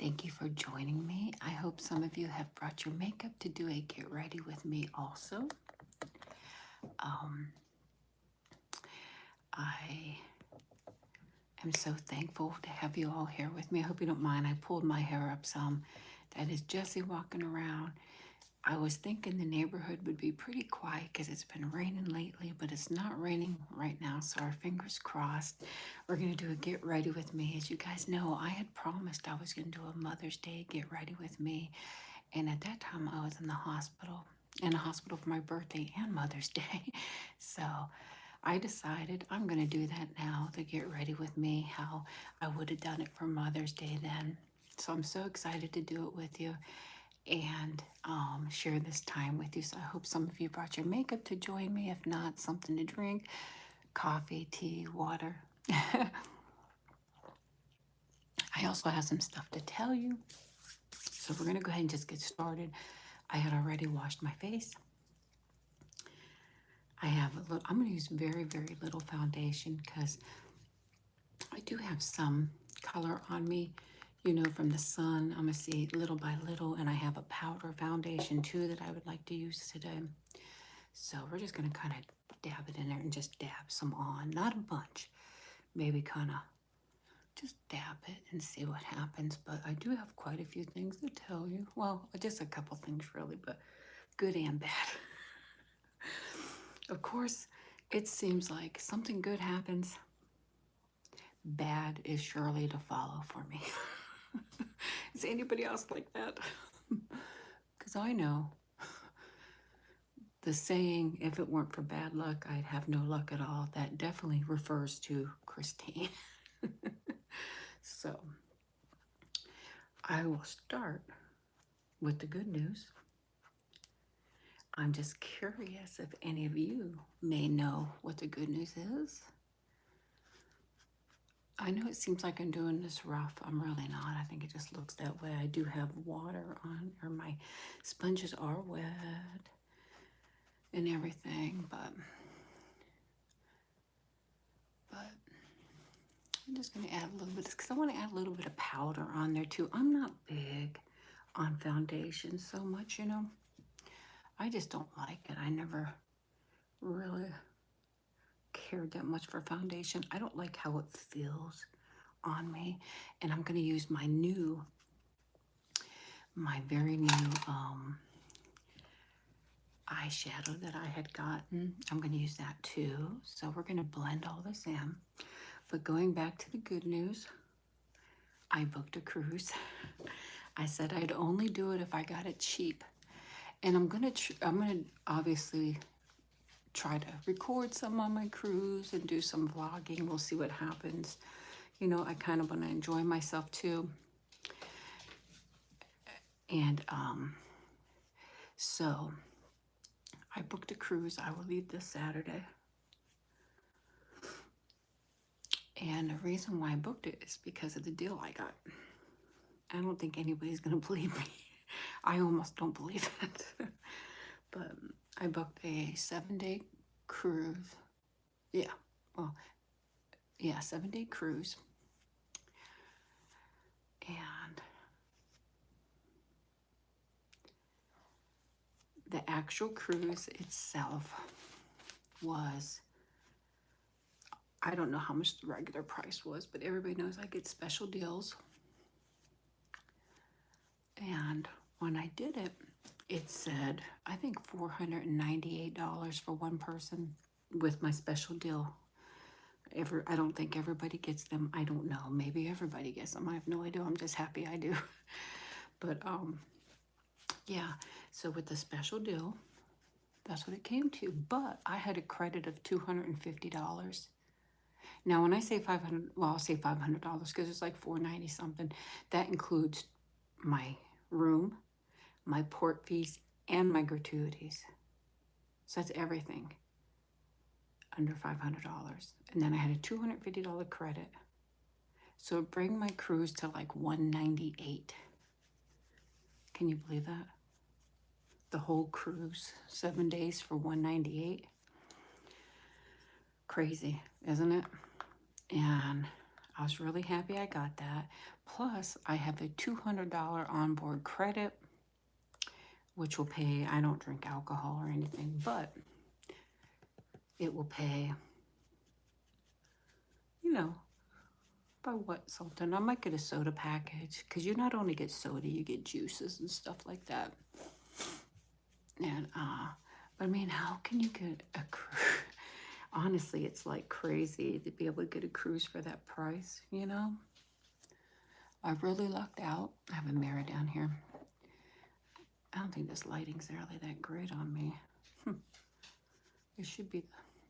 Thank you for joining me. I hope some of you have brought your makeup to do a get ready with me also. I am so thankful to have you all here with me. I hope you don't mind. I pulled my hair up some. That is Jessie walking around. I was thinking the neighborhood would be pretty quiet because it's been raining lately, but it's not raining right now, so our fingers crossed. We're going to do a get ready with me. As you guys know, I had promised I was going to do a Mother's Day get ready with me, and at that time I was in the hospital for my birthday and Mother's Day. So I decided I'm going to do that now, to get ready with me, how I would have done it for Mother's Day then. So I'm so excited to do it with you and share this time with you. So I hope some of you brought your makeup to join me. If not, something to drink, coffee, tea, water. I also have some stuff to tell you. So we're going to go ahead and just get started. I had already washed my face. I have a little, I'm going to use very, very little foundation because I do have some color on me, you know, from the sun. I'm going to see little by little, and I have a powder foundation too that I would like to use today. So we're just going to kind of dab it in there and just dab some on, not a bunch, maybe kind of just dab it and see what happens. But I do have quite a few things to tell you. Well, just a couple things really, but good and bad. Of course, it seems like something good happens, bad is surely to follow for me. Is anybody else like that? Because I know the saying, if it weren't for bad luck, I'd have no luck at all, that definitely refers to Christine. So I will start with the good news. I'm just curious if any of you may know what the good news is. I know it seems like I'm doing this rough. I'm really not. I think it just looks that way. I do have water on, or my sponges are wet and everything, but I'm just going to add a little bit, because I want to add a little bit of powder on there too. I'm not big on foundation so much, you know. I just don't like it. I never really cared that much for foundation. I don't like how it feels on me. And I'm going to use my very new eyeshadow that I had gotten. I'm going to use that too. So we're going to blend all this in. But going back to the good news, I booked a cruise. I said I'd only do it if I got it cheap. And I'm gonna obviously try to record some on my cruise and do some vlogging. We'll see what happens. You know, I kind of want to enjoy myself too. And so I booked a cruise. I will leave this Saturday. And the reason why I booked it is because of the deal I got. I don't think anybody's gonna believe me. I almost don't believe it. But I booked a 7-day cruise. Yeah, well, yeah, 7-day cruise. And the actual cruise itself was, I don't know how much the regular price was, but everybody knows I get special deals. And when I did it, it said, I think $498 for one person with my special deal. I don't think everybody gets them. I don't know. Maybe everybody gets them. I have no idea. I'm just happy I do. But yeah, so with the special deal, that's what it came to. But I had a credit of $250. Now, when I say $500, well, I'll say $500 because it's like $490 something. That includes my room, my port fees, and my gratuities. So that's everything under $500. And then I had a $250 credit. So it bring my cruise to like $198. Can you believe that? The whole cruise, 7 days for $198. Crazy, isn't it? And I was really happy I got that. Plus, I have a $200 onboard credit, which will pay, I don't drink alcohol or anything, but it will pay, you know, by what something. I might get a soda package, because you not only get soda, you get juices and stuff like that. And, but I mean, how can you get a cruise? Honestly, it's like crazy to be able to get a cruise for that price, you know? I really lucked out. I have a mirror down here. I don't think this lighting's really that great on me. It should be,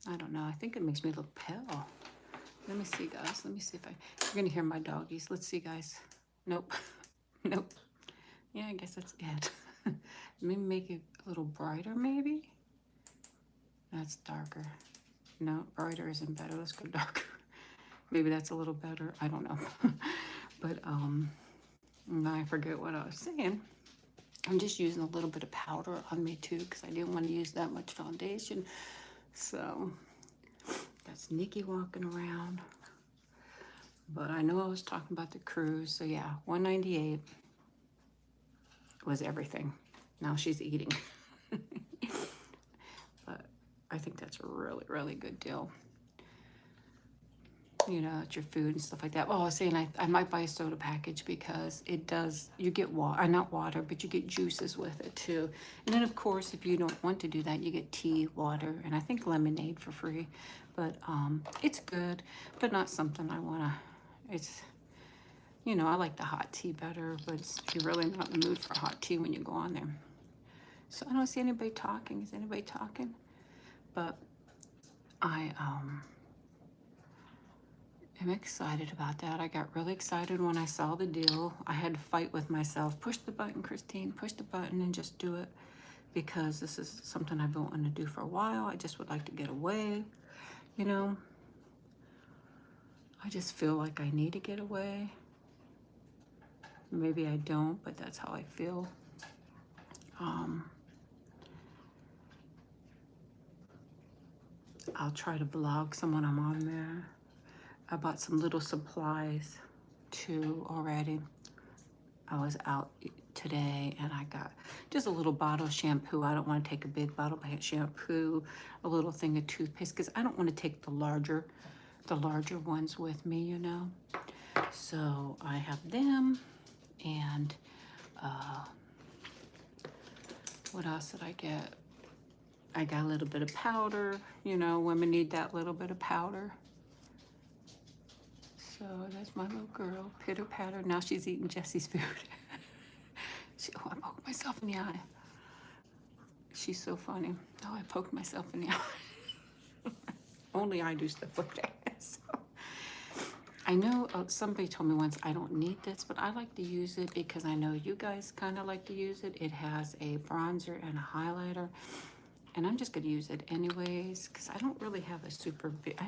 I don't know. I think it makes me look pale. Let me see, guys. Let me see if you're gonna hear my doggies. Let's see, guys. Nope. Nope. Yeah, I guess that's it. Maybe make it a little brighter, maybe? That's darker. No, brighter isn't better. Let's go darker. Maybe that's a little better. I don't know. But, I forget what I was saying. I'm just using a little bit of powder on me, too, because I didn't want to use that much foundation. So, that's Nikki walking around. But I know I was talking about the cruise. So, yeah, $198 was everything. Now she's eating. But I think that's a really, really good deal. You know, it's your food and stuff like that. Well, I was saying I might buy a soda package because it does, you get water, not water, but you get juices with it too. And then of course, if you don't want to do that, you get tea, water, and I think lemonade for free. But it's good, but not something I want to, it's, you know, I like the hot tea better, but you're really not in the mood for hot tea when you go on there. So I don't see anybody talking. Is anybody talking? But I'm excited about that. I got really excited when I saw the deal. I had to fight with myself. Push the button, Christine. Push the button and just do it. Because this is something I've been wanting to do for a while. I just would like to get away. You know? I just feel like I need to get away. Maybe I don't, but that's how I feel. I'll try to vlog some when I'm on there. I bought some little supplies too already. I was out today and I got just a little bottle of shampoo. I don't want to take a big bottle of shampoo, a little thing of toothpaste, because I don't want to take the larger ones with me, you know. So I have them, and what else did I get? I got a little bit of powder. You know, women need that little bit of powder. So that's my little girl, pitter patter. Now she's eating Jesse's food. Oh, I poked myself in the eye. She's so funny. Oh, I poked myself in the eye. Only I do stuff like that. So. I know somebody told me once I don't need this, but I like to use it because I know you guys kind of like to use it. It has a bronzer and a highlighter, and I'm just going to use it anyways because I don't really have a super big,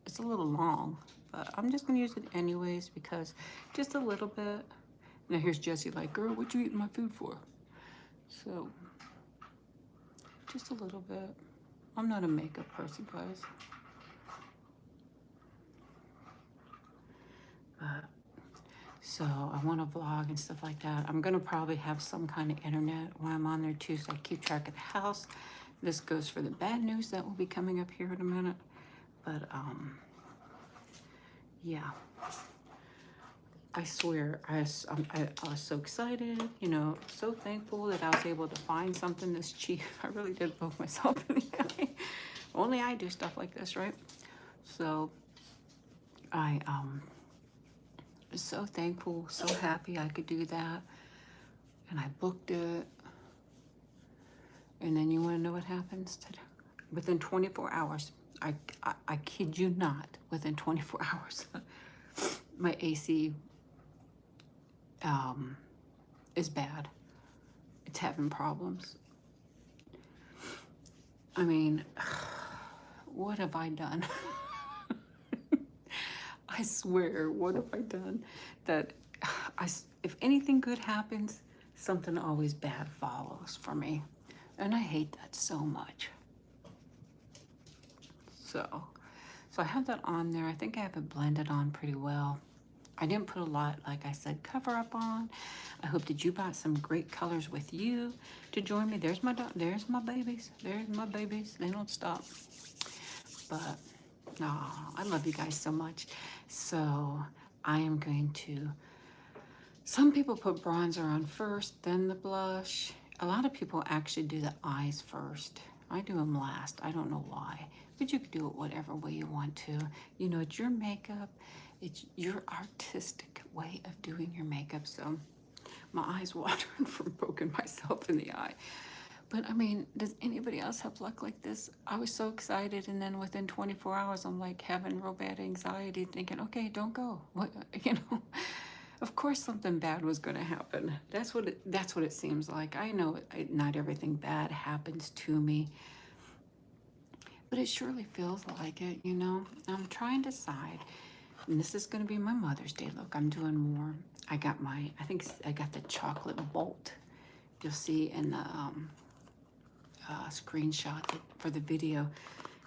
it's a little long, but I'm just going to use it anyways because just a little bit. Now here's Jesse like, girl, what you eating my food for? So, just a little bit. I'm not a makeup person, guys. But, so I want to vlog and stuff like that. I'm going to probably have some kind of internet while I'm on there too, so I keep track of the house. This goes for the bad news that will be coming up here in a minute. But, yeah. I swear, I was so excited, you know, so thankful that I was able to find something this cheap. I really did poke myself in the eye. Only I do stuff like this, right? So I was so thankful, so happy I could do that. And I booked it. And then you want to know what happens today? Within 24 hours, I kid you not, within 24 hours, my AC is bad. It's having problems. I mean, what have I done? I swear, what have I done? That if anything good happens, something always bad follows for me. And I hate that so much. So I have that on there. I think I have it blended on pretty well. I didn't put a lot, like I said, cover up on. I hope that you brought some great colors with you to join me. There's my babies. There's my babies. They don't stop. But I love you guys so much. So I am going to, some people put bronzer on first, then the blush. A lot of people actually do the eyes first. I do them last. I don't know why. But you can do it whatever way you want to. You know, it's your makeup. It's your artistic way of doing your makeup. So my eyes watering from poking myself in the eye. But I mean, does anybody else have luck like this? I was so excited, and then within 24 hours, I'm like having real bad anxiety, thinking, okay, don't go. What, you know? Of course, something bad was going to happen. That's what it seems like. I know not everything bad happens to me, but it surely feels like it. You know, I'm trying to decide, and this is going to be my Mother's Day look. I'm doing more. I think I got the chocolate bolt. You'll see in the screenshot for the video.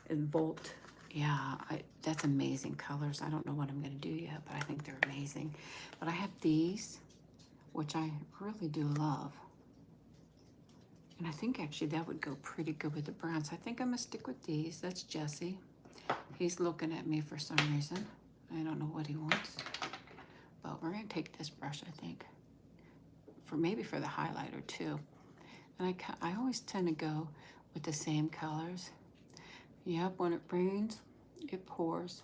And bolt, yeah, that's amazing colors. I don't know what I'm going to do yet, but I think they're amazing. But I have these, which I really do love. And I think actually that would go pretty good with the browns. I think I'm going to stick with these. That's Jesse. He's looking at me for some reason. I don't know what he wants. But we're going to take this brush, I think, maybe for the highlighter too. And I always tend to go with the same colors. Yep, when it rains, it pours.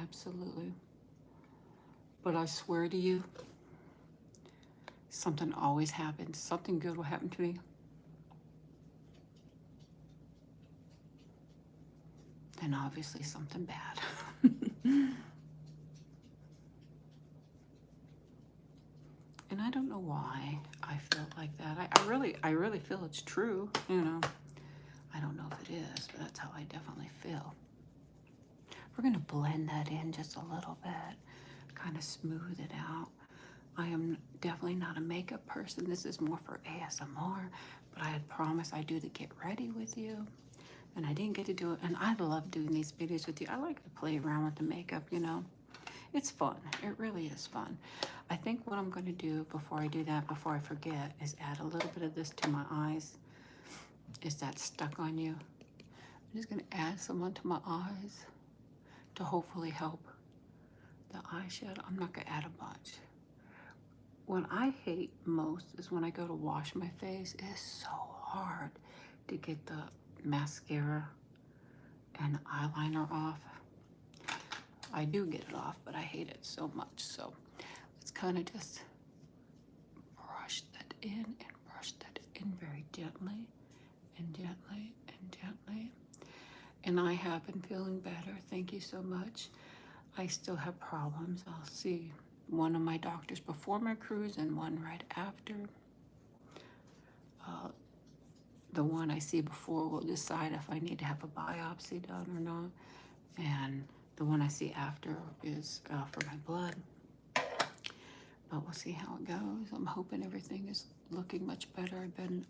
Absolutely. But I swear to you, something always happens. Something good will happen to me. And obviously something bad. And I don't know why I feel like that. I really feel it's true, you know. I don't know if it is, but that's how I definitely feel. We're going to blend that in just a little bit, kind of smooth it out. I am definitely not a makeup person. This is more for ASMR, but I had promised I'd do the get ready with you, and I didn't get to do it. And I love doing these videos with you. I like to play around with the makeup, you know. It's fun. It really is fun. I think what I'm going to do before I do that, before I forget, is add a little bit of this to my eyes. Is that stuck on you? I'm just going to add some onto my eyes to hopefully help the eyeshadow. I'm not going to add a bunch. What I hate most is when I go to wash my face. It's so hard to get the mascara and eyeliner off. I do get it off, but I hate it so much. So let's kind of just brush that in and brush that in very gently and gently and gently. And I have been feeling better. Thank you so much. I still have problems. I'll see one of my doctors before my cruise and one right after. The one I see before will decide if I need to have a biopsy done or not. And the one I see after is for my blood. But we'll see how it goes. I'm hoping everything is looking much better. I've been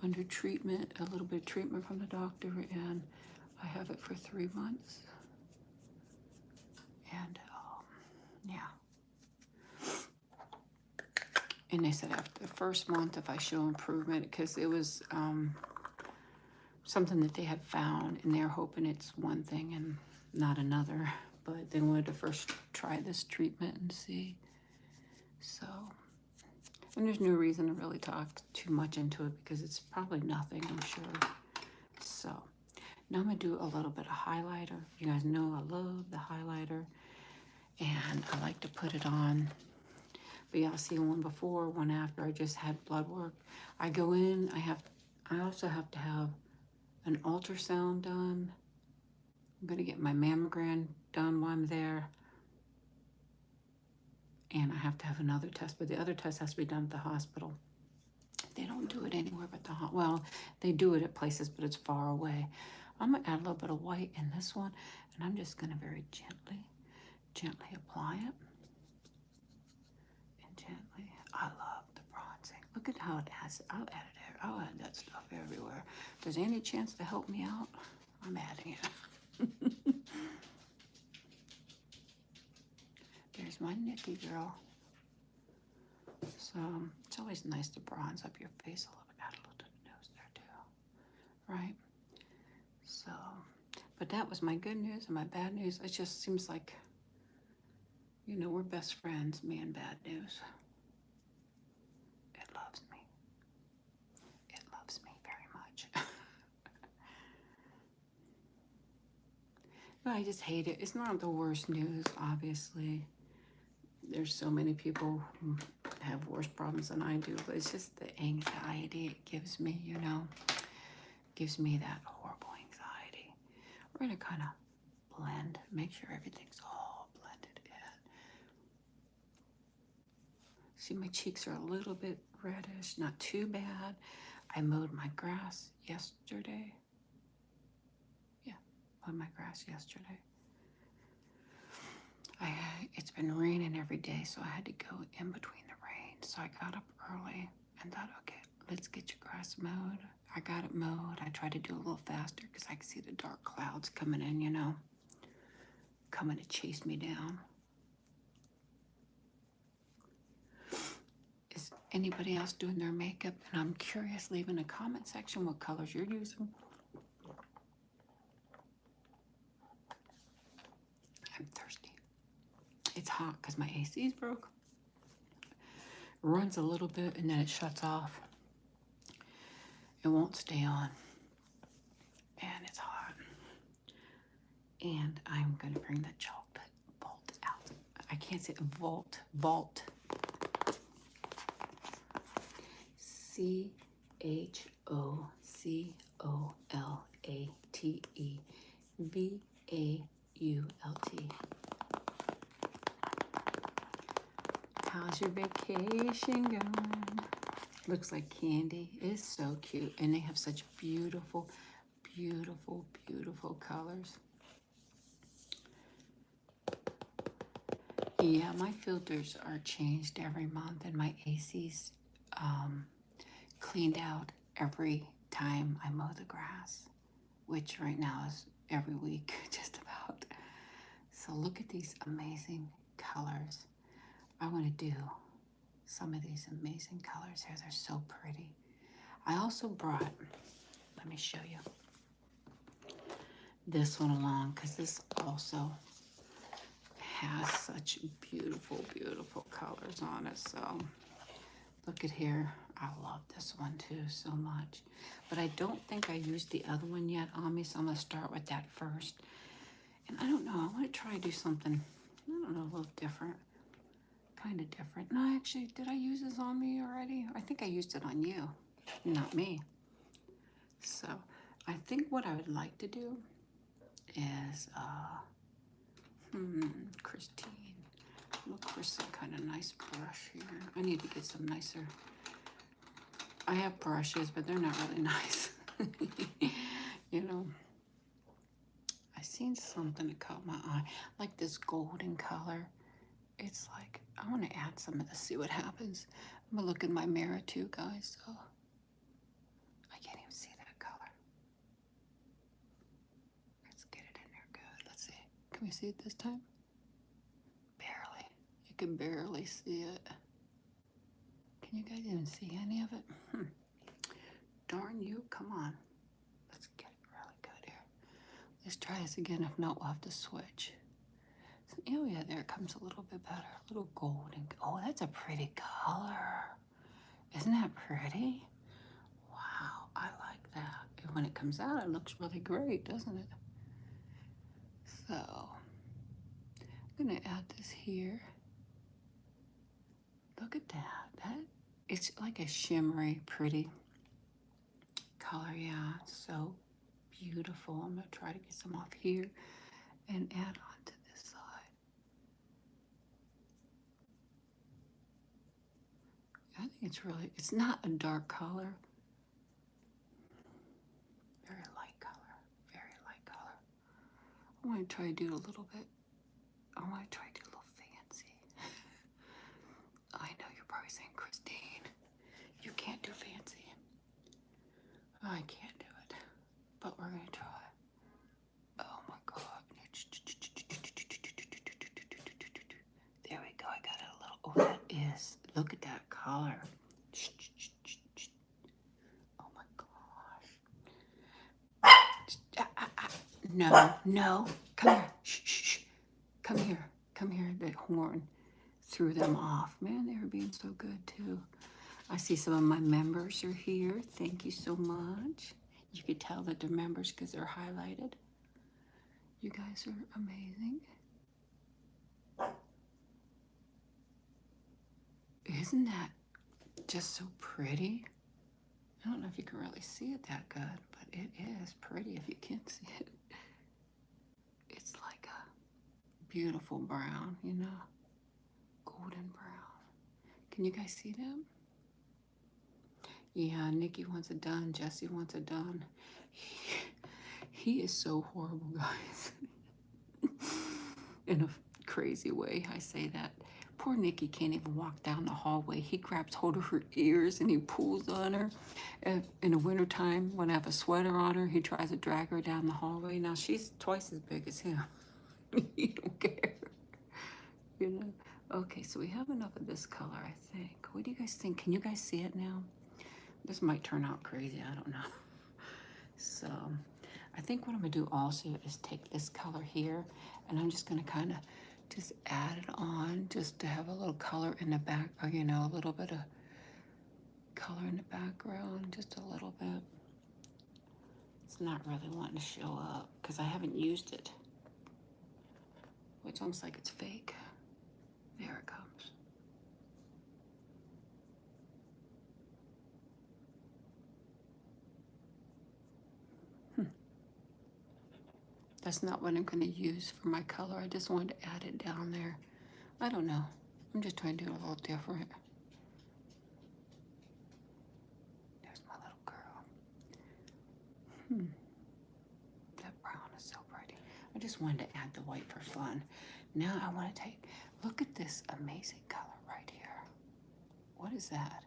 under treatment, a little bit of treatment from the doctor, and I have it for 3 months. And yeah. And they said after the first month, if I show improvement, because it was something that they had found, and they're hoping it's one thing and not another. But they wanted to first try this treatment and see. So, and there's no reason to really talk too much into it because it's probably nothing, I'm sure. So, now I'm going to do a little bit of highlighter. You guys know I love the highlighter, and I like to put it on. But yeah, I'll see one before, one after. I just had blood work. I go in, I also have to have an ultrasound done. I'm going to get my mammogram done while I'm there. And I have to have another test, but the other test has to be done at the hospital. They don't do it anywhere but the hospital. Well, they do it at places, but it's far away. I'm going to add a little bit of white in this one, and I'm just going to very gently apply it. And gently. I love the bronzing. Look at how it has, I'll add it here. I'll add that stuff everywhere. If there's any chance to help me out, I'm adding it. There's my Nikki girl. So it's always nice to bronze up your face a little bit. Add a little to the nose there too, right? So, but that was my good news and my bad news. It just seems like, you know, we're best friends, me and bad news. It loves me. It loves me very much. But I just hate it. It's not the worst news, obviously. There's so many people who have worse problems than I do, but it's just the anxiety it gives me, you know. Gives me that horrible anxiety. We're gonna kind of blend, make sure everything's all blended in. See, my cheeks are a little bit reddish, not too bad. I mowed my grass yesterday. Yeah, mowed my grass yesterday. It's been raining every day, so I had to go in between the rain. So I got up early and thought, okay, let's get your grass mowed. I got it mowed. I tried to do a little faster because I could see the dark clouds coming in, you know, coming to chase me down. Is anybody else doing their makeup? And I'm curious, leave in the comment section what colors you're using. I'm thirsty. It's hot because my AC's broke. It runs a little bit and then it shuts off. It won't stay on. And it's hot. And I'm going to bring the chocolate vault out. I can't say vault. CHOCOLATE. VAULT. How's your vacation going? Looks like candy. It's so cute. And they have such beautiful, beautiful, beautiful colors. Yeah, my filters are changed every month and my AC's cleaned out every time I mow the grass, which right now is every week, just about. So look at these amazing colors. I want to do some of these amazing colors here. They're so pretty. I also brought, let me show you this one along because this also has such beautiful, beautiful colors on it. So look at here. I love this one too so much. But I don't think I used the other one yet on me, so I'm going to start with that first. And I don't know. I want to try to do something, I don't know, a little different. Kind of different. No, actually, did I use this on me already? I think I used it on you, not me. So I think what I would like to do is, Christine, look for some kind of nice brush here. I need to get some nicer. I have brushes, but they're not really nice. You know, I seen something that caught my eye, like this golden color. It's like, I want to add some of this, see what happens. I'm going to look in my mirror too, guys. So I can't even see that color. Let's get it in there good. Let's see. Can we see it this time? Barely. You can barely see it. Can you guys even see any of it? Darn you. Come on. Let's get it really good here. Let's try this again. If not, we'll have to switch. Oh yeah, there it comes a little bit better. A little golden. Oh, that's a pretty color. Isn't that pretty? Wow, I like that. And when it comes out, it looks really great, doesn't it? So, I'm gonna add this here. Look at that. It's like a shimmery, pretty color. Yeah, it's so beautiful. I'm gonna try to get some off here and add on to this side. I think it's really, it's not a dark color. Very light color, very light color. I want to try to do a little bit, I want to try to do a little fancy. I know you're probably saying, Christine, you can't do fancy. I can't do it, but we're going to try. Oh my God. There we Look at that color. Shh, shh, shh, shh, shh. Oh my gosh. No, no. Come here. Shh, shh, shh. Come here. Come here. That horn threw them off. Man, they were being so good too. I see some of my members are here. Thank you so much. You could tell that they're members because they're highlighted. You guys are amazing. Isn't that just so pretty? I don't know if you can really see it that good, but it is pretty if you can see it. It's like a beautiful brown, you know, golden brown. Can you guys see them? Yeah, Nikki wants it done. Jesse wants it done. He is so horrible, guys. In a crazy way, I say that. Poor Nikki can't even walk down the hallway. He grabs hold of her ears and he pulls on her. In the wintertime, when I have a sweater on her, he tries to drag her down the hallway. Now, she's twice as big as him. He don't care. You know? Okay, so we have enough of this color, I think. What do you guys think? Can you guys see it now? This might turn out crazy. I don't know. So, I think what I'm going to do also is take this color here, and I'm just going to kind of just add it on just to have a little color in the back, or you know, a little bit of color in the background, just a little bit. It's not really wanting to show up because I haven't used it. It's almost like it's fake. There it comes. That's not what I'm going to use for my color. I just wanted to add it down there. I don't know. I'm just trying to do it a little different. There's my little girl. That brown is so pretty. I just wanted to add the white for fun. Now I want to take, look at this amazing color right here. What is that?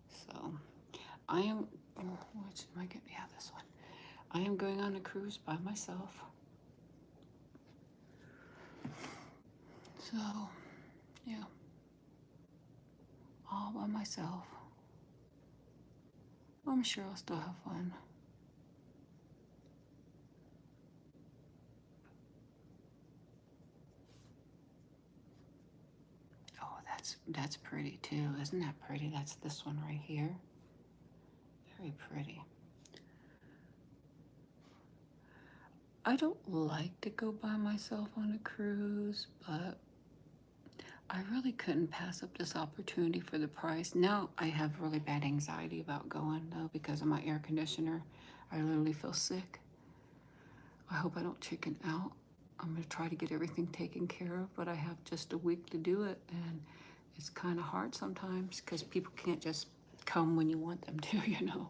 So I am, which am I getting? Yeah, this one. I am going on a cruise by myself. So, yeah. All by myself. I'm sure I'll still have fun. Oh, that's pretty too. Isn't that pretty? That's this one right here. Very pretty. I don't like to go by myself on a cruise, but I really couldn't pass up this opportunity for the price. Now I have really bad anxiety about going though because of my air conditioner. I literally feel sick. I hope I don't chicken out. I'm gonna try to get everything taken care of, but I have just a week to do it, and it's kind of hard sometimes because people can't just come when you want them to, you know.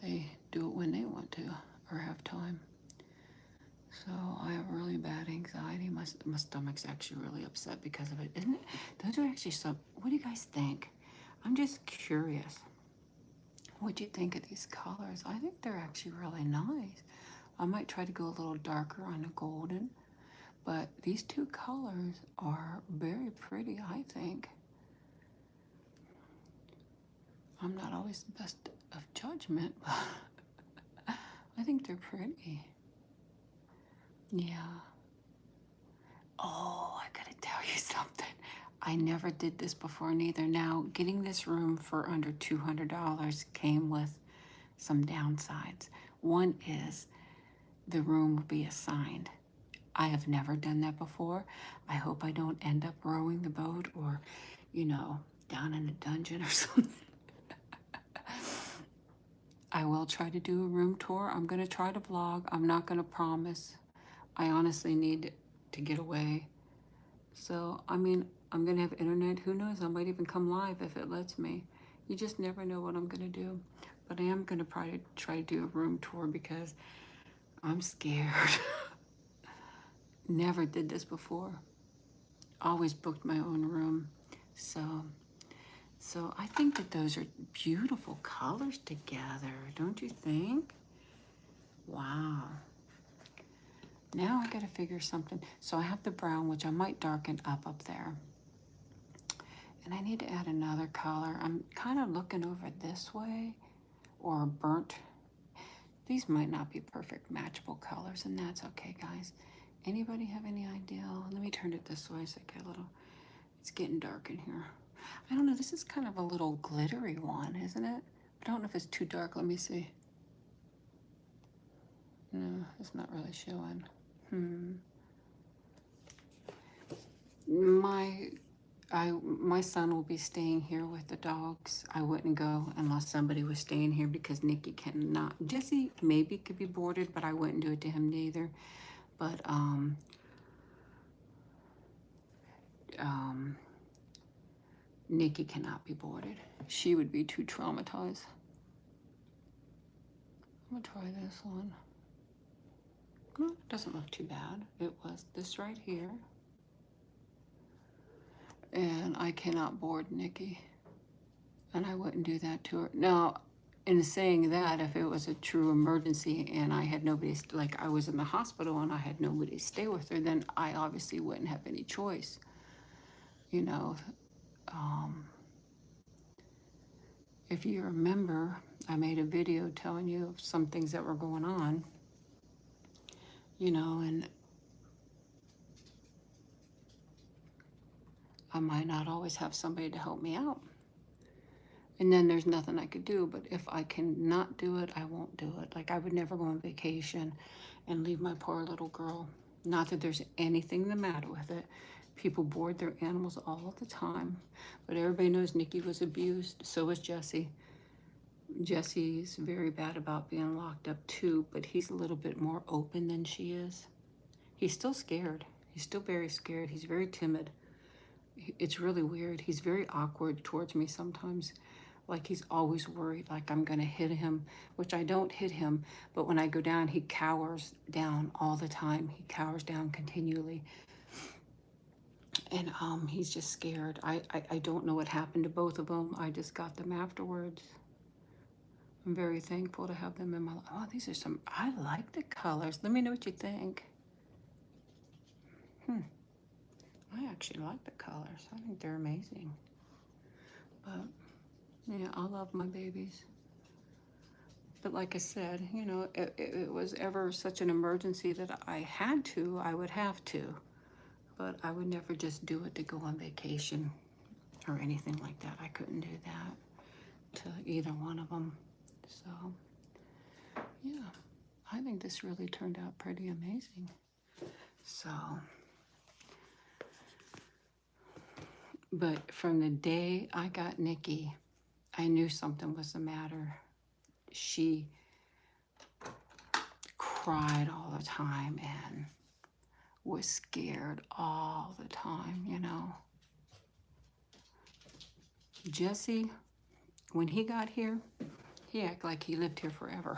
They do it when they want to or have time. So I have really bad anxiety. My stomach's actually really upset because of it. Isn't it? Those are actually some, what do you guys think? I'm just curious. What do you think of these colors? I think they're actually really nice. I might try to go a little darker on the golden, but these two colors are very pretty, I think. I'm not always the best of judgment, but I think they're pretty. Yeah. Oh, I gotta tell you something. I never did this before neither. Now, getting this room for under $200 came with some downsides. One is the room will be assigned. I have never done that before. I hope I don't end up rowing the boat or, you know, down in a dungeon or something. I will try to do a room tour. I'm going to try to vlog. I'm not going to promise. I honestly need to get away. So, I mean, I'm going to have internet. Who knows? I might even come live if it lets me. You just never know what I'm going to do. But I am going to try to do a room tour because I'm scared. Never did this before. Always booked my own room. So I think that those are beautiful colors together, don't you think? Wow. Now I gotta figure something. So I have the brown, which I might darken up there. And I need to add another color. I'm kind of looking over this way, or burnt. These might not be perfect matchable colors, and that's okay, guys. Anybody have any idea? Let me turn it this way so I get a little, it's getting dark in here. I don't know, this is kind of a little glittery one, isn't it? I don't know if it's too dark. Let me see. No, it's not really showing. My son will be staying here with the dogs. I wouldn't go unless somebody was staying here because Nikki cannot. Jesse maybe could be boarded, but I wouldn't do it to him neither. But Nikki cannot be boarded. She would be too traumatized. I'm gonna try this one. Well, it doesn't look too bad. It was this right here. And I cannot board Nikki. And I wouldn't do that to her. Now, in saying that, if it was a true emergency and I had nobody, like I was in the hospital and I had nobody to stay with her, then I obviously wouldn't have any choice. You know, if you remember, I made a video telling you of some things that were going on, you know, and I might not always have somebody to help me out. And then there's nothing I could do, but if I cannot do it, I won't do it. Like I would never go on vacation and leave my poor little girl. Not that there's anything the matter with it. People board their animals all the time, but everybody knows Nikki was abused. So was Jesse. Jesse's very bad about being locked up too, but he's a little bit more open than she is. He's still scared. He's still very scared. He's very timid. It's really weird. He's very awkward towards me sometimes. Like he's always worried like I'm gonna hit him, which I don't hit him, but when I go down, he cowers down all the time. He cowers down continually. And he's just scared. I don't know what happened to both of them. I just got them afterwards. I'm very thankful to have them in my life. Oh, these are some, I like the colors. Let me know what you think. I actually like the colors. I think they're amazing. But yeah, I love my babies. But like I said, you know, if it was ever such an emergency that I had to, I would have to. But I would never just do it to go on vacation or anything like that. I couldn't do that to either one of them. So, yeah, I think this really turned out pretty amazing. So, but from the day I got Nikki, I knew something was the matter. She cried all the time and was scared all the time, you know. Jesse, when he got here, he acted like he lived here forever.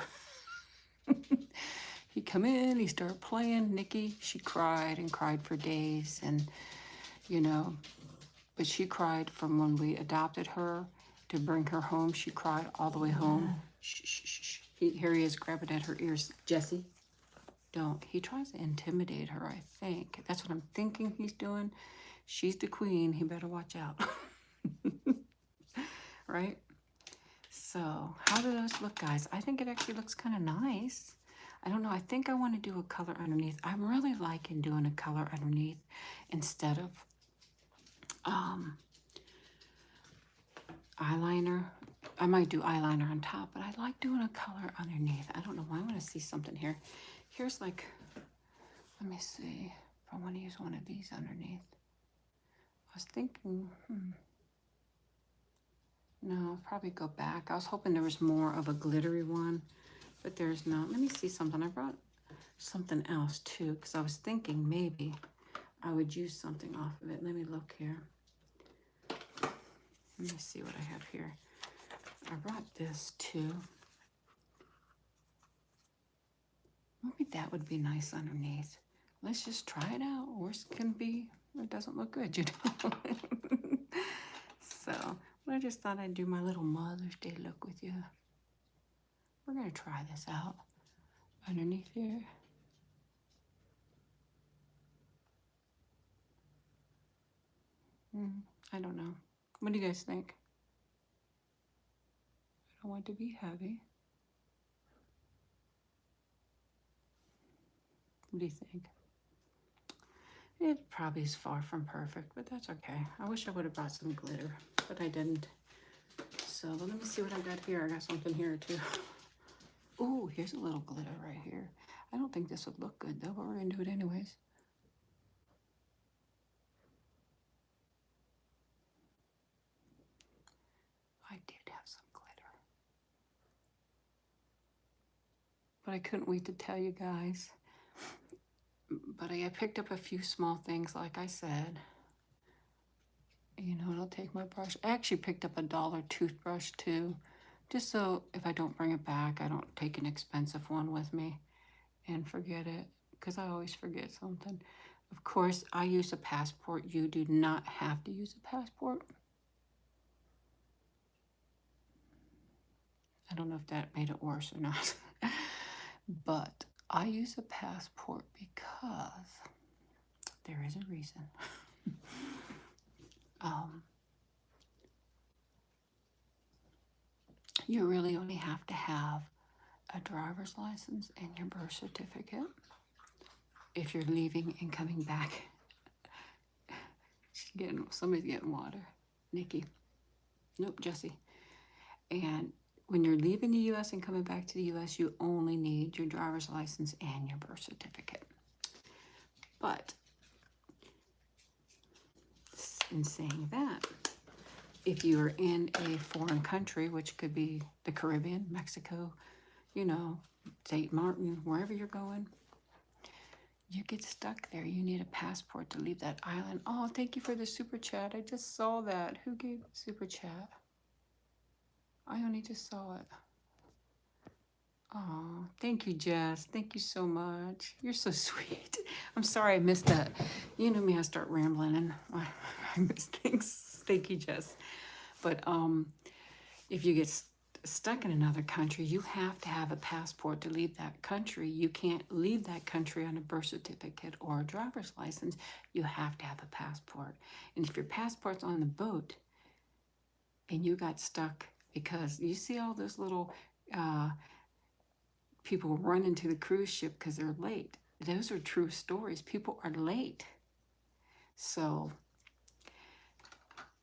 He'd come in, he started playing. Nikki, she cried and cried for days, and, you know, but she cried from when we adopted her to bring her home. She cried all the way home. Shh, shh, shh, shh. Here he is grabbing at her ears. Jesse, don't. He tries to intimidate her, I think. That's what I'm thinking he's doing. She's the queen. He better watch out. Right? So, how do those look, guys? I think it actually looks kind of nice. I don't know. I think I want to do a color underneath. I'm really liking doing a color underneath instead of eyeliner. I might do eyeliner on top, but I like doing a color underneath. I don't know why. I want to see something here. Here's like, let me see if I want to use one of these underneath. I was thinking, no, I'll probably go back. I was hoping there was more of a glittery one, but there's not. Let me see something. I brought something else too, because I was thinking maybe I would use something off of it. Let me look here. Let me see what I have here. I brought this too. Maybe that would be nice underneath. Let's just try it out. Worst can be, it doesn't look good, you know. So, I just thought I'd do my little Mother's Day look with you. We're gonna try this out underneath here. I don't know. What do you guys think? I don't want it to be heavy. What do you think? It probably is far from perfect, but that's okay. I wish I would have brought some glitter, but I didn't. So let me see what I got here. I got something here too. Oh, here's a little glitter right here. I don't think this would look good though, but we're gonna do it anyways. I did have some glitter, but I couldn't wait to tell you guys. But I picked up a few small things, like I said. You know, I'll take my brush. I actually picked up a $1 toothbrush too, just so if I don't bring it back, I don't take an expensive one with me and forget it, because I always forget something. Of course, I use a passport. You do not have to use a passport. I don't know if that made it worse or not. But I use a passport because there is a reason. You really only have to have a driver's license and your birth certificate if you're leaving and coming back. Somebody's getting water. Nikki. Nope, Jesse. And when you're leaving the U.S. and coming back to the U.S., you only need your driver's license and your birth certificate. But in saying that, if you are in a foreign country, which could be the Caribbean, Mexico, you know, St. Martin, wherever you're going, you get stuck there. You need a passport to leave that island. Oh, thank you for the super chat. I just saw that. Who gave super chat? I only just saw it. Oh, thank you, Jess. Thank you so much. You're so sweet. I'm sorry I missed that. You know me, I start rambling and I miss things. Thank you, Jess. But if you get stuck in another country, you have to have a passport to leave that country. You can't leave that country on a birth certificate or a driver's license. You have to have a passport. And if your passport's on the boat and you got stuck, because you see all those little people run into the cruise ship because they're late. Those are true stories. People are late. So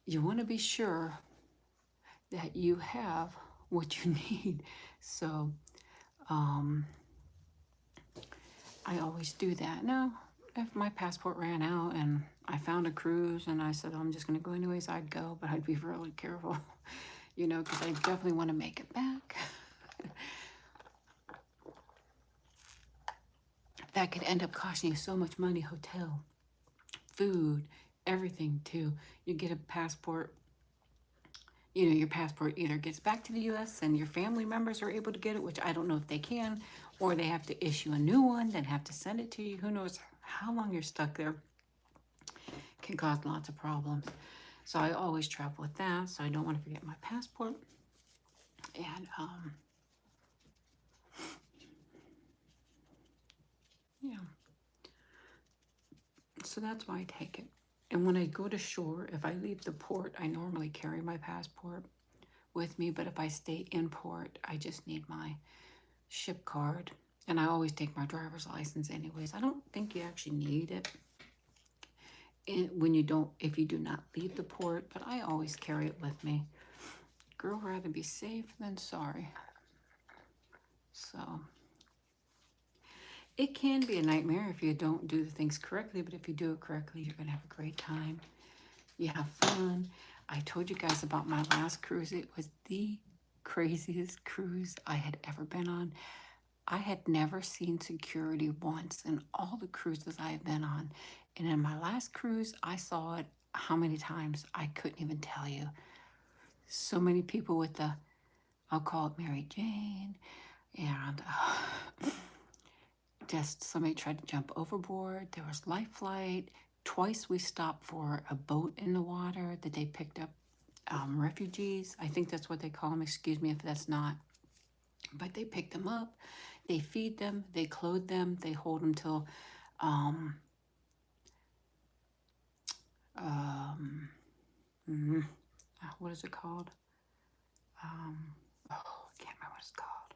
you want to be sure that you have what you need. So I always do that. Now, if my passport ran out and I found a cruise and I said, I'm just going to go anyways, I'd go, but I'd be really careful, you know, because I definitely want to make it back. That could end up costing you so much money, hotel, food, everything too. You get a passport, you know, your passport either gets back to the U.S. and your family members are able to get it, which I don't know if they can, or they have to issue a new one, then have to send it to you. Who knows how long you're stuck there. Can cause lots of problems. So I always travel with that, so I don't want to forget my passport. And yeah. So that's why I take it. And when I go to shore, if I leave the port, I normally carry my passport with me, but if I stay in port, I just need my ship card. And I always take my driver's license anyways. I don't think you actually need it when you don't, if you do not leave the port, but I always carry it with me. Girl, rather be safe than sorry. So it can be a nightmare if you don't do the things correctly, but if you do it correctly, you're gonna have a great time. You have fun. I told you guys about my last cruise. It was the craziest cruise I had ever been on. I had never seen security once in all the cruises I had been on. And in my last cruise, I saw it how many times? I couldn't even tell you. So many people with the, I'll call it Mary Jane, and just somebody tried to jump overboard. There was life flight. Twice we stopped for a boat in the water that they picked up refugees. I think that's what they call them. Excuse me if that's not. But they pick them up. They feed them. They clothe them. They hold them till what is it called? Oh, I can't remember what it's called.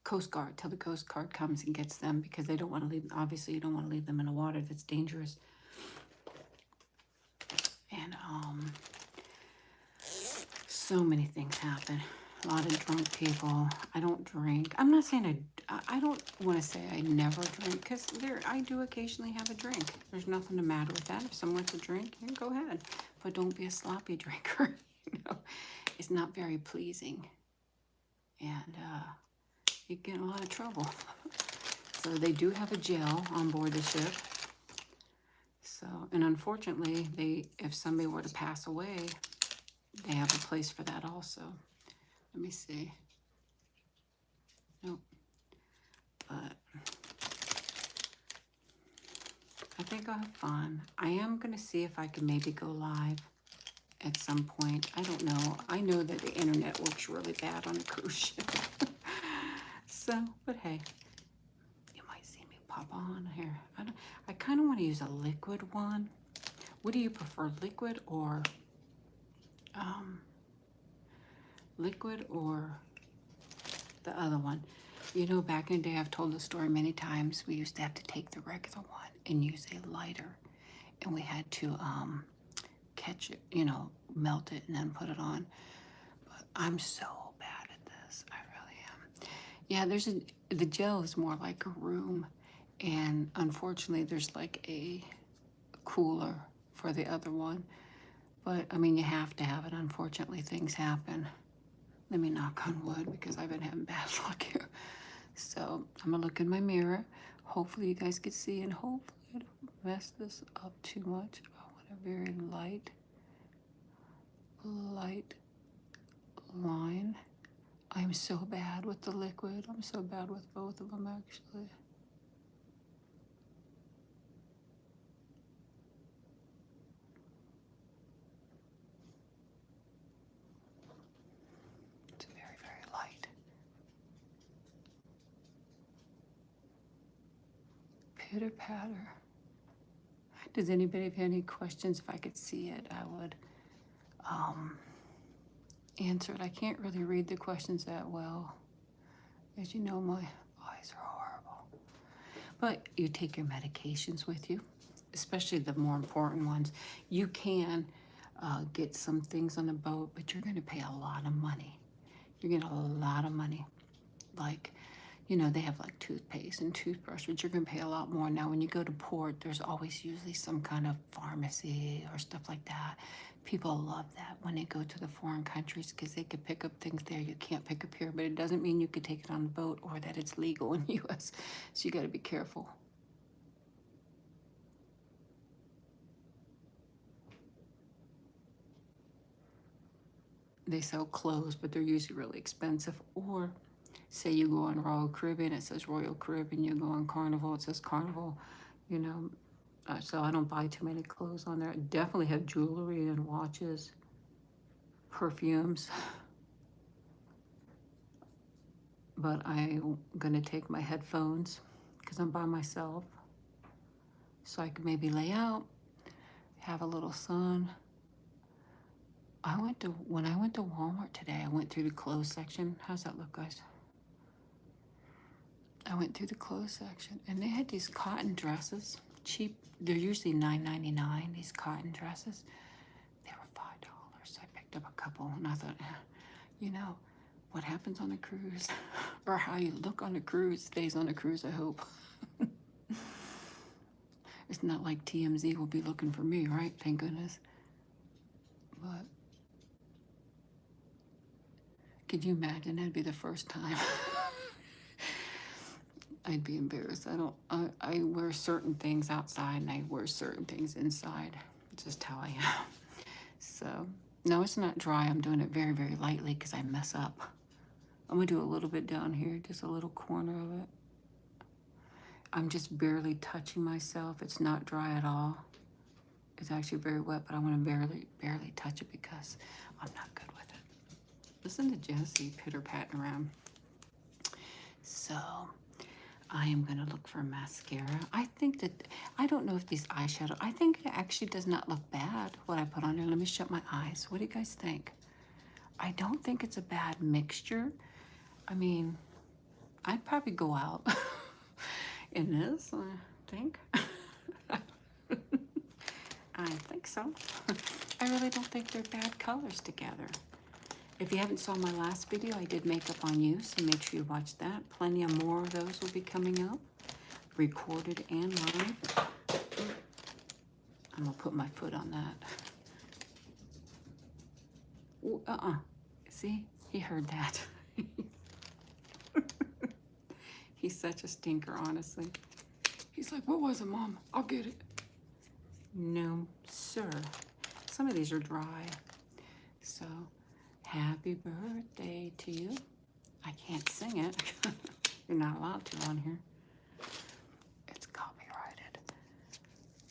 Coast Guard, till the Coast Guard comes and gets them, because they don't want to leave, obviously you don't want to leave them in the water that's dangerous. And so many things happen. A lot of drunk people. I don't drink. I'm not saying I don't want to say I never drink, because I do occasionally have a drink. There's nothing the matter with that. If someone wants to drink, you can go ahead, but don't be a sloppy drinker. You know, it's not very pleasing, and you get in a lot of trouble. So they do have a jail on board the ship. So, and unfortunately, if somebody were to pass away, they have a place for that also. Let me see. Nope. But I think I'll have fun. I am going to see if I can maybe go live at some point. I don't know. I know that the internet works really bad on a cruise ship. So, but hey, you might see me pop on here. I kind of want to use a liquid one. What do you prefer, liquid or the other one? You know, back in the day, I've told the story many times. We used to have to take the regular one and use a lighter, and we had to catch it, you know, melt it and then put it on. But I'm so bad at this. I really am. Yeah, the gel is more like a room, and unfortunately there's like a cooler for the other one. But I mean, you have to have it. Unfortunately, things happen. Let me knock on wood, because I've been having bad luck here. So I'm gonna look in my mirror. Hopefully you guys can see, and hopefully I don't mess this up too much. I want a very light line. I'm so bad with the liquid. I'm so bad with both of them, actually. It's very, very light. Pitter patter. Does anybody have any questions? If I could see it, I would answer it. I can't really read the questions that well. As you know, my eyes are horrible. But you take your medications with you, especially the more important ones. You can get some things on the boat, but you're going to pay a lot of money. You're getting a lot of money. Like, you know, they have like toothpaste and toothbrush, but you're going to pay a lot more. Now, when you go to port, there's always usually some kind of pharmacy or stuff like that. People love that when they go to the foreign countries, because they could pick up things there you can't pick up here, but it doesn't mean you could take it on the boat or that it's legal in the U.S. So you got to be careful. They sell clothes, but they're usually really expensive. Or say you go on Royal Caribbean, it says Royal Caribbean. You go on Carnival, it says Carnival. You know, so I don't buy too many clothes on there. I definitely have jewelry and watches, perfumes. But I'm gonna take my headphones, because I'm by myself, so I can maybe lay out, have a little sun. When I went to Walmart today, I went through the clothes section. How's that look, guys? I went through the clothes section, and they had these cotton dresses, cheap. They're usually $9.99, these cotton dresses. They were $5, so I picked up a couple, and I thought, you know, what happens on a cruise, or how you look on a cruise, stays on a cruise, I hope. It's not like TMZ will be looking for me, right? Thank goodness. But could you imagine? That'd be the first time. I'd be embarrassed. I wear certain things outside, and I wear certain things inside. It's just how I am. So, no, it's not dry. I'm doing it very, very lightly, because I mess up. I'm gonna do a little bit down here, just a little corner of it. I'm just barely touching myself. It's not dry at all. It's actually very wet, but I want to barely touch it, because I'm not good with it. Listen to Jessie pitter-patting around. So, I am going to look for mascara. I think that, I don't know if these eyeshadow, I think it actually does not look bad, what I put on there. Let me shut my eyes. What do you guys think? I don't think it's a bad mixture. I mean, I'd probably go out in this, I think. I think so. I really don't think they're bad colors together. If you haven't saw my last video, I did makeup on you, so make sure you watch that. Plenty of more of those will be coming up, recorded and live. I'm gonna put my foot on that. Ooh, see, he heard that. He's such a stinker, honestly. He's like, what was it, Mom? I'll get it. No, sir. Some of these are dry. So, happy birthday to you. I can't sing it. You're not allowed to on here. It's copyrighted.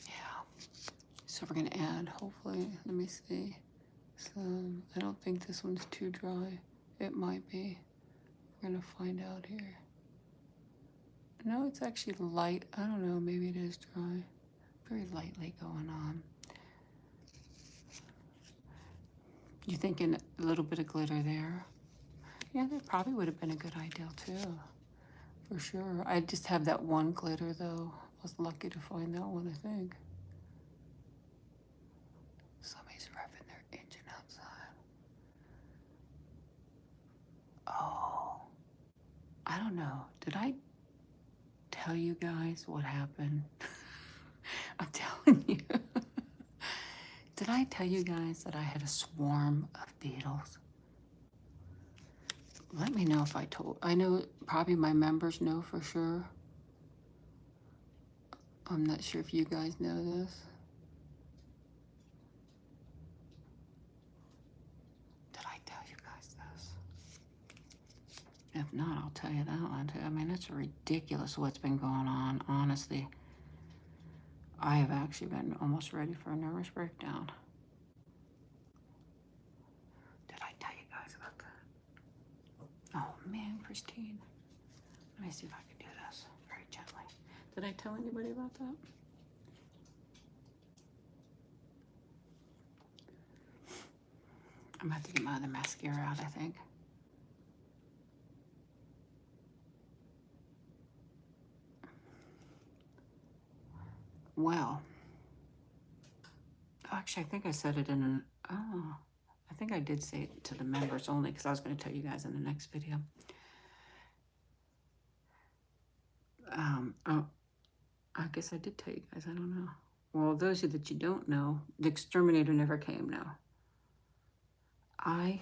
Yeah. So we're gonna add, hopefully, let me see. Some, I don't think this one's too dry. It might be. We're gonna find out here. No, it's actually light. I don't know, maybe it is dry. Very lightly going on. You thinking a little bit of glitter there? Yeah, that probably would have been a good idea too, for sure. I just have that one glitter though. I was lucky to find that one, I think. Somebody's revving their engine outside. Oh, I don't know. Did I tell you guys what happened? I'm telling you. Did I tell you guys that I had a swarm of beetles? Let me know if I told. I know probably my members know for sure. I'm not sure if you guys know this. Did I tell you guys this? If not, I'll tell you that one too. I mean, it's ridiculous what's been going on, honestly. I have actually been almost ready for a nervous breakdown. Did I tell you guys about that? Oh man, Christine. Let me see if I can do this very gently. Did I tell anybody about that? I'm about to get my other mascara out, I think. Well, actually, I think I said it in an, I think I did say it to the members only because I was going to tell you guys in the next video. Oh, I guess I did tell you guys, I don't know. Well, those of you that you don't know, the exterminator never came now. I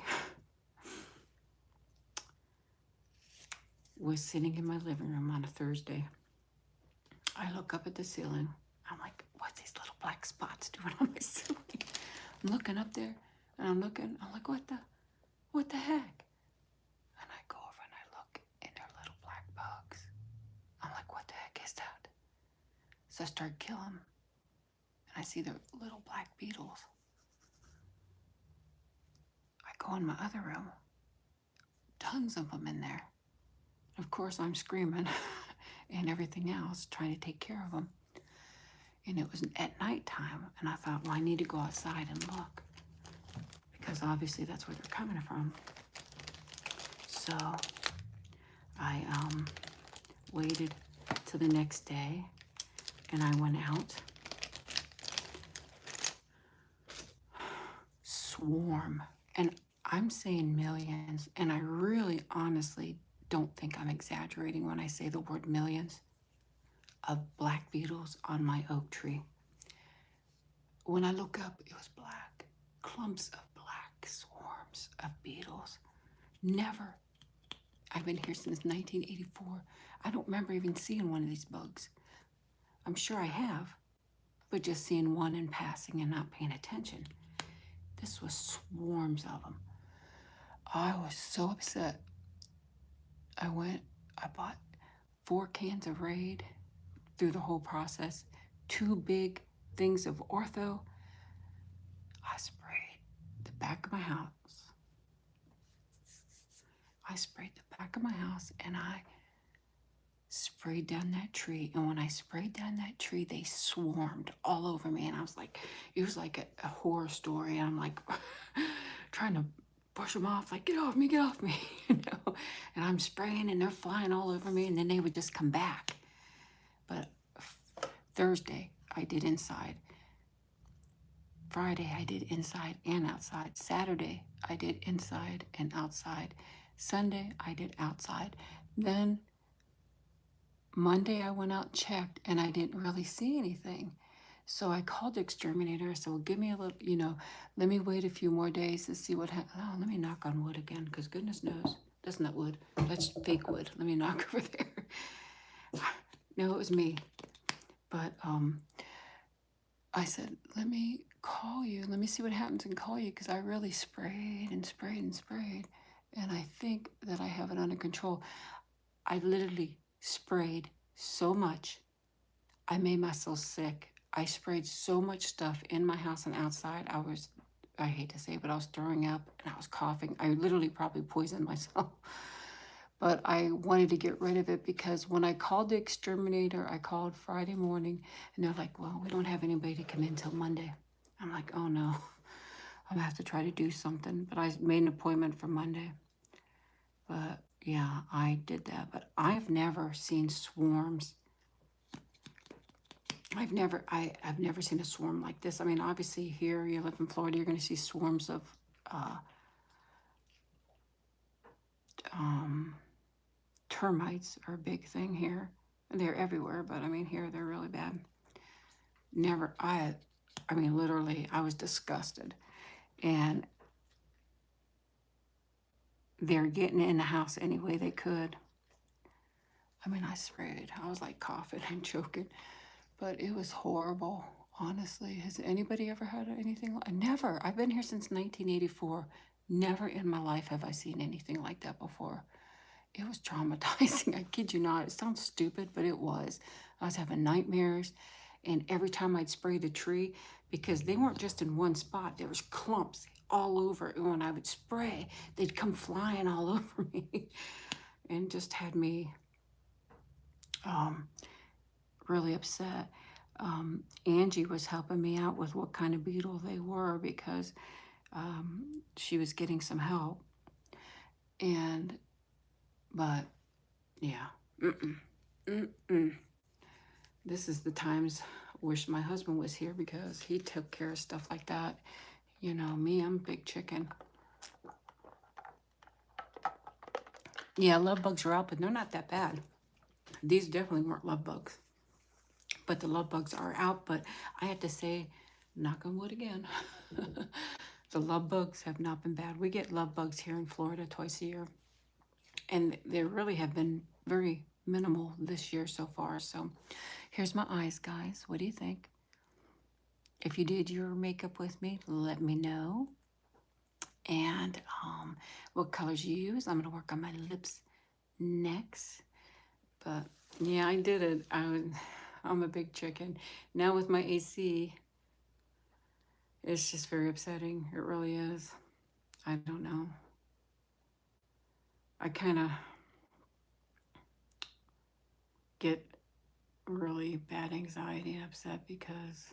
was sitting in my living room on a Thursday. I look up at the ceiling. I'm like, what's these little black spots doing on my ceiling? I'm looking up there, and I'm like, what the heck? And I go over and I look, and they're little black bugs. I'm like, what the heck is that? So I start killing them, and I see the little black beetles. I go in my other room, tons of them in there. Of course, I'm screaming and everything else, trying to take care of them. And it was at nighttime, and I thought, well, I need to go outside and look, because obviously that's where they're coming from. So I waited till the next day, and I went out. Swarm, and I'm saying millions, and I really honestly don't think I'm exaggerating when I say the word millions of black beetles on my oak tree. When I look up, it was black. Clumps of black swarms of beetles. Never. I've been here since 1984. I don't remember even seeing one of these bugs. I'm sure I have, but just seeing one in passing and not paying attention. This was swarms of them. I was so upset. I bought 4 cans of Raid through the whole process, 2 big things of Ortho. I sprayed the back of my house. I sprayed the back of my house, and I sprayed sprayed down that tree. And when I sprayed down that tree, they swarmed all over me. And I was like, it was like a horror story. And I'm like trying to push them off, like, get off me, you know. And I'm spraying and they're flying all over me. And then they would just come back. But Thursday, I did inside. Friday, I did inside and outside. Saturday, I did inside and outside. Sunday, I did outside. Then Monday, I went out and checked, and I didn't really see anything. So I called the exterminator. I said, well, give me a little, you know, let me wait a few more days to see what happens. Oh, let me knock on wood again, because goodness knows, that's not wood. That's fake wood. Let me knock over there. No, it was me. But I said, let me call you. Let me see what happens and call you, because I really sprayed and sprayed and sprayed. And I think that I have it under control. I literally sprayed so much. I made myself sick. I sprayed so much stuff in my house and outside. I hate to say it, but I was throwing up and I was coughing. I literally probably poisoned myself. But I wanted to get rid of it, because when I called the exterminator, I called Friday morning, and they're like, well, we don't have anybody to come in till Monday. I'm like, oh no, I'm gonna have to try to do something. But I made an appointment for Monday. But yeah, I did that. But I've never seen swarms. I've never seen a swarm like this. I mean, obviously here, you live in Florida, you're gonna see swarms of termites are a big thing here. They're everywhere, but I mean, here they're really bad. Never, I mean, literally, I was disgusted. And they're getting in the house any way they could. I mean, I sprayed. I was like coughing and choking, but it was horrible, honestly. Has anybody ever had anything like? Never. I've been here since 1984. Never in my life have I seen anything like that before. It was traumatizing. I kid you not. It sounds stupid, but it was. I was having nightmares. And every time I'd spray the tree, because they weren't just in one spot, there was clumps all over. And when I would spray, they'd come flying all over me. And just had me really upset. Angie was helping me out with what kind of beetle they were, because she was getting some help. But yeah, This is the times I wish my husband was here, because he took care of stuff like that. You know, me, I'm big chicken. Yeah, love bugs are out, but they're not that bad. These definitely weren't love bugs. But the love bugs are out. But I have to say, knock on wood again, the love bugs have not been bad. We get love bugs here in Florida twice a year. And they really have been very minimal this year so far. So here's my eyes, guys. What do you think? If you did your makeup with me, let me know. And what colors you use. I'm going to work on my lips next. But yeah, I did it. I'm a big chicken. Now with my AC, it's just very upsetting. It really is. I don't know. I kind of get really bad anxiety and upset, because,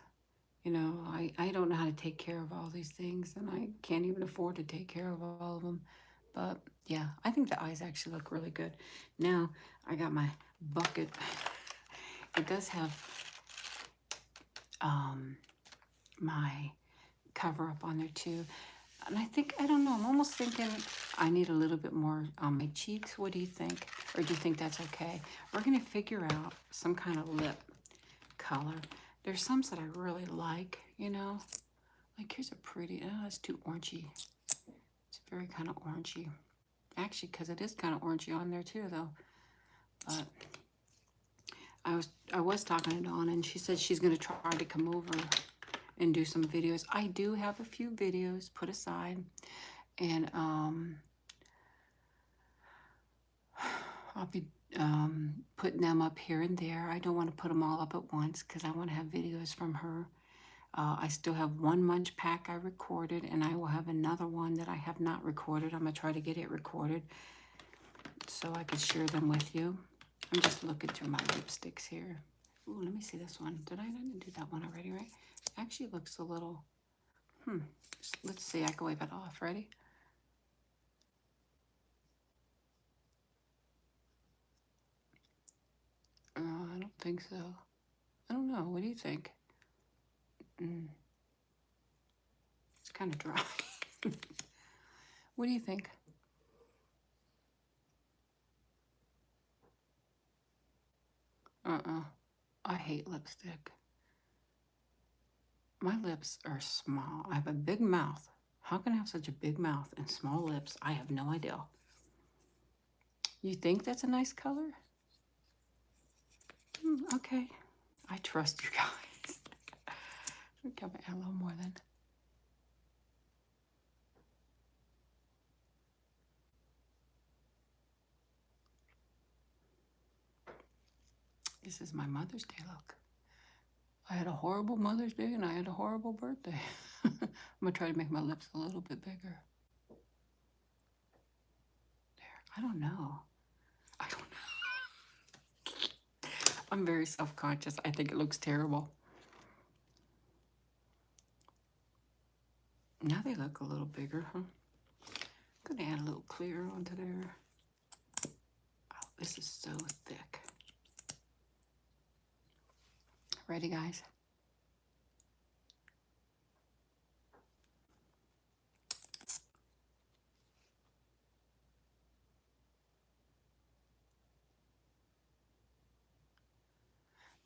you know, I don't know how to take care of all these things, and I can't even afford to take care of all of them. But yeah, I think the eyes actually look really good. Now I got my bucket. It does have my cover up on there too. And I don't know, I'm almost thinking I need a little bit more on my cheeks. What do you think? Or do you think that's okay? We're going to figure out some kind of lip color. There's some that I really like, you know. Like here's a pretty, oh, it's too orangey. It's very kind of orangey. Actually, because it is kind of orangey on there too, though. But I was talking to Dawn, and she said she's going to try to come over and do some videos. I do have a few videos put aside, and I'll be putting them up here and there. I don't want to put them all up at once, because I want to have videos from her. I still have one munch pack I recorded, and I will have another one that I have not recorded. I'm going to try to get it recorded so I can share them with you. I'm just looking through my lipsticks here. Ooh, let me see this one. Did I didn't do that one already, right? Actually, it looks a little, let's see, I can wipe it off. Ready? I don't think so. I don't know. What do you think? It's kind of dry. What do you think? I hate lipstick. My lips are small. I have a big mouth. How can I have such a big mouth and small lips? I have no idea. You think that's a nice color? Okay. I trust you guys. Come add a little more then. This is my Mother's Day look. I had a horrible Mother's Day and I had a horrible birthday. I'm gonna try to make my lips a little bit bigger. There. I don't know. I'm very self-conscious. I think it looks terrible. Now they look a little bigger, huh? I'm gonna add a little clear onto there. Oh, this is so thick. Ready, guys?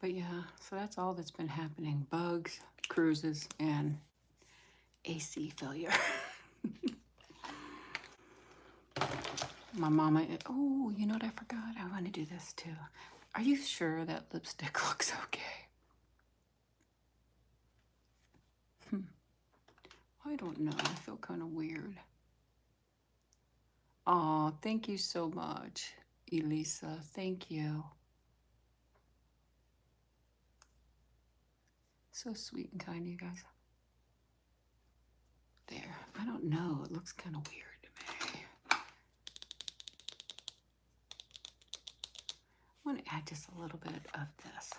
But yeah, so that's all that's been happening. Bugs, cruises, and AC failure. My mama, oh, you know what I forgot? I want to do this too. Are you sure that lipstick looks okay? I don't know. I feel kind of weird. Oh, thank you so much, Elisa. Thank you. So sweet and kind, you guys. There. I don't know. It looks kind of weird to me. I want to add just a little bit of this.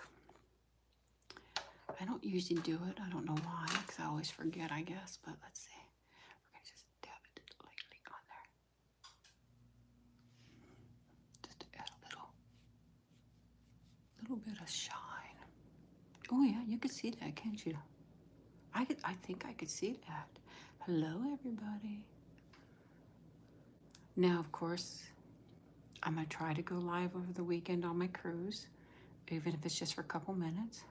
I don't usually do it. I don't know why, because I always forget, I guess. But let's see. We're going to just dab it lightly on there. Just to add a little bit of shine. Oh yeah, you could see that, can't you? I think I could see that. Hello, everybody. Now, of course, I'm gonna try to go live over the weekend on my cruise, even if it's just for a couple minutes.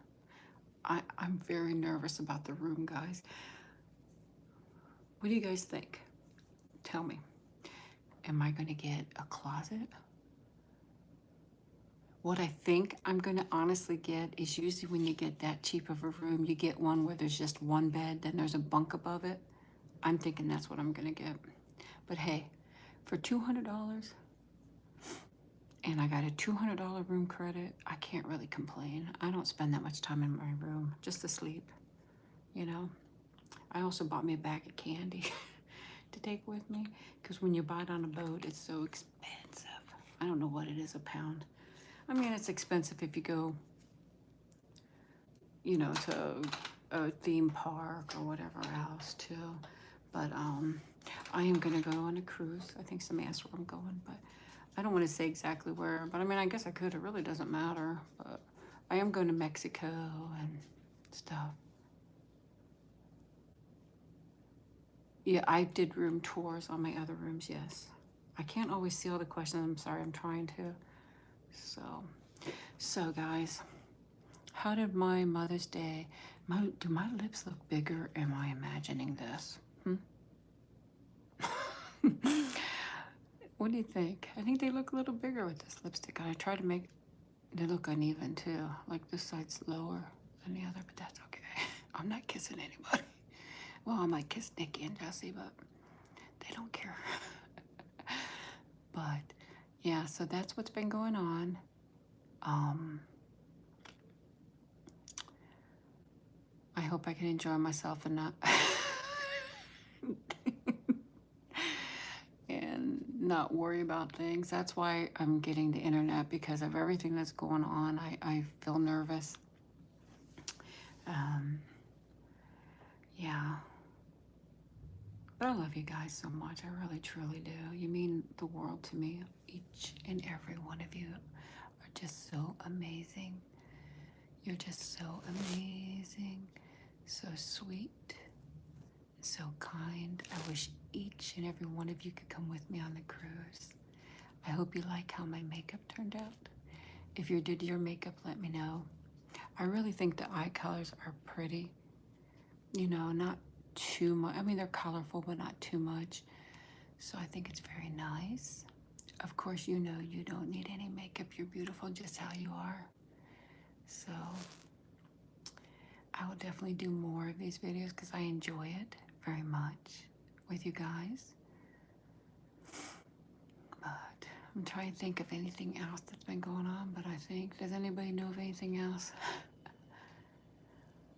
I'm very nervous about the room, guys. What do you guys think? Tell me. Am I gonna get a closet? What I think I'm gonna honestly get is usually when you get that cheap of a room, you get one where there's just one bed, then there's a bunk above it. I'm thinking that's what I'm gonna get. But hey, for $200, and I got a $200 room credit, I can't really complain. I don't spend that much time in my room, just to sleep, you know? I also bought me a bag of candy to take with me, because when you buy it on a boat, it's so expensive. I don't know what it is a pound. I mean, it's expensive if you go, you know, to a theme park or whatever else too. But I am gonna go on a cruise. I think somebody asked where I'm going, but I don't want to say exactly where. But I mean, I guess I could. It really doesn't matter. But I am going to Mexico and stuff. Yeah, I did room tours on my other rooms, yes. I can't always see all the questions. I'm sorry, I'm trying to. So guys, how did my Mother's Day, do my lips look bigger? Am I imagining this? What do you think? I think they look a little bigger with this lipstick. I try to make, they look uneven too. Like this side's lower than the other, but that's okay. I'm not kissing anybody. Well, I might kiss Nikki and Jesse, but they don't care. But yeah, so that's what's been going on. I hope I can enjoy myself and not worry about things. That's why I'm getting the internet, because of everything that's going on. I feel nervous. Yeah. But I love you guys so much. I really, truly do. You mean the world to me. Each and every one of you are just so amazing. You're just so amazing, so sweet, so kind. I wish each and every one of you could come with me on the cruise. I hope you like how my makeup turned out. If you did your makeup, let me know. I really think the eye colors are pretty. You know, not too much. I mean, they're colorful, but not too much. So I think it's very nice. Of course, you know you don't need any makeup. You're beautiful just how you are. So I will definitely do more of these videos because I enjoy it very much with you guys. But I'm trying to think of anything else that's been going on, but I think, does anybody know of anything else?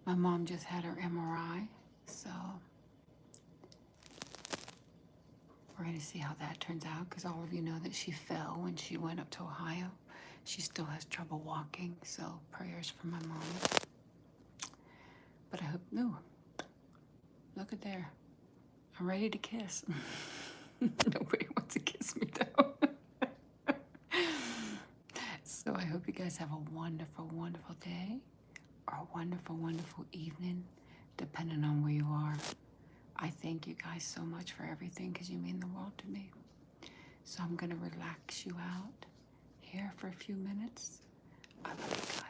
My mom just had her MRI, so we're going to see how that turns out, because all of you know that she fell when she went up to Ohio. She still has trouble walking, so prayers for my mom. But I hope, no, look at there. I'm ready to kiss. Nobody wants to kiss me though. So I hope you guys have a wonderful, wonderful day, or a wonderful, wonderful evening, depending on where you are. I thank you guys so much for everything, because you mean the world to me. So I'm going to relax you out here for a few minutes. I love you guys.